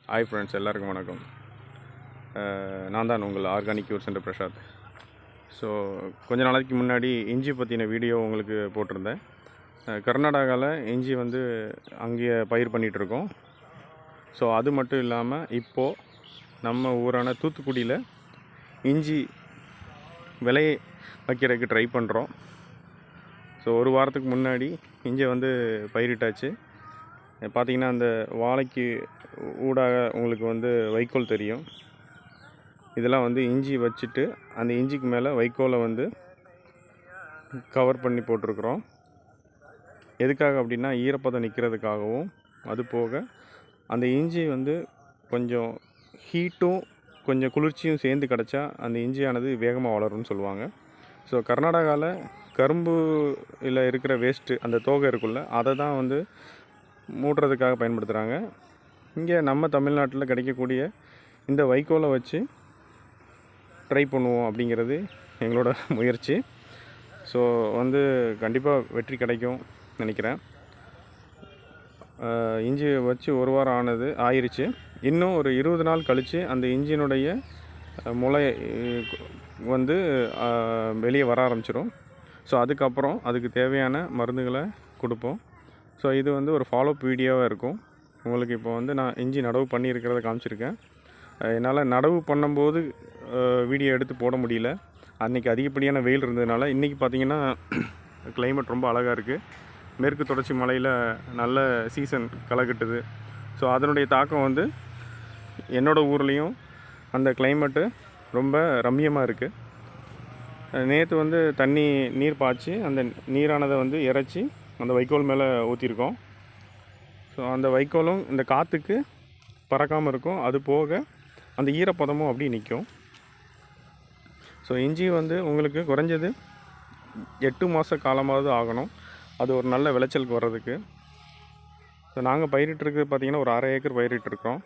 Hi friends, எல்லாருக்கும் வணக்கம். நான் தான் உங்கள் organic cure centre Prasad. So கொஞ்ச நாளைக்கு முன்னாடி இஞ்சி பற்றின வீடியோ உங்களுக்கு போட்டிருந்தேன். கர்நாடகாவில் இஞ்சி வந்து அங்கேயே பயிர் பண்ணிகிட்ருக்கோம். ஸோ அது மட்டும் இல்லாமல் இப்போது நம்ம ஊரான தூத்துக்குடியில் இஞ்சி விலை வைக்கிறதுக்கு ட்ரை பண்ணுறோம். ஸோ ஒரு வாரத்துக்கு முன்னாடி இஞ்சி வந்து பயிரிட்டாச்சு. பார்த்திங்கன்னா அந்த வாழைக்கு ஊடாக உங்களுக்கு வந்து வைக்கோல் தெரியும். இதெல்லாம் வந்து இஞ்சி வச்சுட்டு அந்த இஞ்சிக்கு மேலே வைக்கோலை வந்து கவர் பண்ணி போட்டிருக்கிறோம். எதுக்காக அப்படின்னா ஈரப்பதம் நிற்கிறதுக்காகவும், அது போக அந்த இஞ்சி வந்து கொஞ்சம் ஹீட்டும் கொஞ்சம் குளிர்ச்சியும் சேர்ந்து கிடச்சா அந்த இஞ்சியானது வேகமாக வளரும்னு சொல்லுவாங்க. ஸோ கர்நாடகாவில் கரும்புல இருக்கிற வேஸ்ட்டு அந்த தோகை இருக்குல்ல, அதை தான் வந்து மூடுறதுக்காக பயன்படுத்துகிறாங்க. இங்கே நம்ம தமிழ்நாட்டில் கிடைக்கக்கூடிய இந்த வைக்கோலை வச்சு ட்ரை பண்ணுவோம் அப்படிங்கிறது எங்களோட முயற்சி. ஸோ வந்து கண்டிப்பாக வெற்றி கிடைக்கும் நினைக்கிறேன். இஞ்சி வச்சு ஒரு வாரம் ஆயிடுச்சு. இன்னும் ஒரு 20 நாள் கழித்து அந்த இஞ்சினுடைய முளை வந்து வெளியே வர ஆரம்பிச்சிடும். ஸோ அதுக்கப்புறம் அதுக்கு தேவையான மருந்துகளை கொடுப்போம். ஸோ இது வந்து ஒரு ஃபாலோஅப் வீடியோவாக இருக்கும். உங்களுக்கு இப்போ வந்து நான் இஞ்சி நடவு பண்ணியிருக்கிறத காமிச்சிருக்கேன். என்னால் நடவு பண்ணும்போது வீடியோ எடுத்து போட முடியல. அன்றைக்கி அதிகப்படியான வெயில் இருந்ததுனால. இன்றைக்கி பார்த்திங்கன்னா கிளைமேட் ரொம்ப அழகாக இருக்குது. மேற்கு தொடர்ச்சி மலையில் நல்ல சீசன் களை கட்டுது. ஸோ அதனுடைய தாக்கம் வந்து என்னோடய ஊர்லேயும் அந்த கிளைமேட்டு ரொம்ப ரம்மியமாக இருக்குது. நேற்று வந்து நீர் பாய்ச்சி அந்த நீரானதை வந்து இறைச்சி அந்த வைக்கோல் மேலே ஊற்றிருக்கோம். ஸோ அந்த வைக்கோலும் இந்த காற்றுக்கு பறக்காமல் இருக்கும். அது போக அந்த ஈரப்பதமும் அப்படி நிற்கும். ஸோ இஞ்சி வந்து உங்களுக்கு குறைஞ்சது 8 மாத காலமாவது ஆகணும் அது ஒரு நல்ல விளைச்சலுக்கு வர்றதுக்கு. ஸோ நாங்கள் பயிரிட்டுருக்கு பார்த்திங்கன்னா ஒரு 1/2 ஏக்கர் பயிரிட்டுருக்கோம்.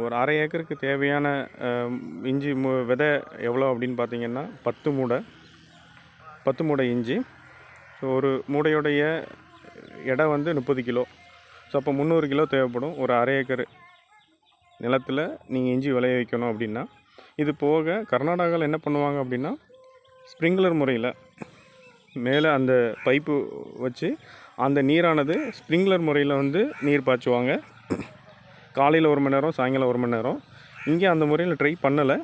ஒரு 1/2 ஏக்கருக்கு தேவையான இஞ்சி விதை எவ்வளோ அப்படின்னு பார்த்திங்கன்னா 10 மூடை இஞ்சி. ஸோ ஒரு மூடையுடைய எடை வந்து 30 கிலோ. ஸோ அப்போ 300 கிலோ தேவைப்படும். ஒரு 1/2 ஏக்கர் நிலத்தில் நீங்கள் இஞ்சி விளைய வைக்கணும் அப்படின்னா. இது போக கர்நாடகாவில் என்ன பண்ணுவாங்க அப்படின்னா ஸ்ப்ரிங்க்லர் முறையில் மேலே அந்த பைப்பு வச்சு அந்த நீரானது ஸ்ப்ரிங்க்லர் முறையில் வந்து நீர் பாய்ச்சுவாங்க. காலையில் 1 மணி நேரம், சாயங்காலம் 1 மணி நேரம். இங்கே அந்த முறையில் ட்ரை பண்ணலை.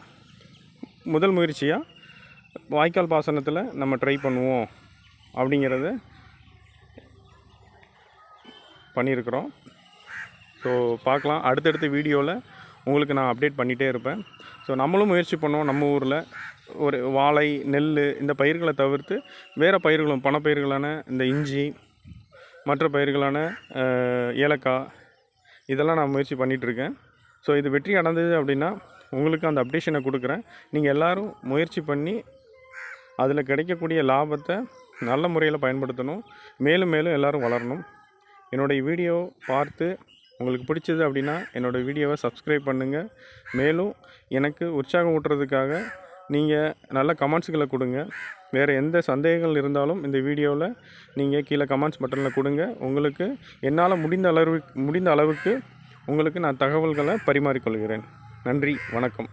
முதல் முயற்சியாக வாய்க்கால் பாசனத்தில் நம்ம ட்ரை பண்ணுவோம் அப்படிங்கிறத பண்ணியிருக்கிறோம். ஸோ பார்க்கலாம். அடுத்தடுத்த வீடியோவில் உங்களுக்கு நான் அப்டேட் பண்ணிகிட்டே இருப்பேன். ஸோ நம்மளும் முயற்சி பண்ணுவோம். நம்ம ஊரில் ஒரு வாழை, நெல் இந்த பயிர்களை தவிர்த்து வேறு பயிர்களும் பணப்பயிர்களான இந்த இஞ்சி, மற்ற பயிர்களான ஏலக்காய் இதெல்லாம் நான் முயற்சி பண்ணிகிட்ருக்கேன். ஸோ இது வெற்றி அடைந்தது அப்படின்னா உங்களுக்கு அந்த அப்டேஷனை கொடுக்குறேன். நீங்கள் எல்லோரும் முயற்சி பண்ணி அதில் கிடைக்கக்கூடிய லாபத்தை நல்ல முறையில் பயன்படுத்தணும். மேலும் மேலும் எல்லோரும் வளரணும். என்னுடைய வீடியோ பார்த்து உங்களுக்கு பிடிச்சது அப்படின்னா என்னோடய வீடியோவை சப்ஸ்கிரைப் பண்ணுங்கள். மேலும் எனக்கு உற்சாகம் ஊட்டுறதுக்காக நீங்கள் நல்ல கமெண்ட்ஸுகளை கொடுங்க. வேறு எந்த சந்தேகங்கள் இருந்தாலும் இந்த வீடியோவில் நீங்கள் கீழே கமெண்ட்ஸ் பட்டனில் கொடுங்க. உங்களுக்கு என்னால் முடிந்த அளவுக்கு உங்களுக்கு நான் தகவல்களை பரிமாறிக்கொள்கிறேன். நன்றி, வணக்கம்.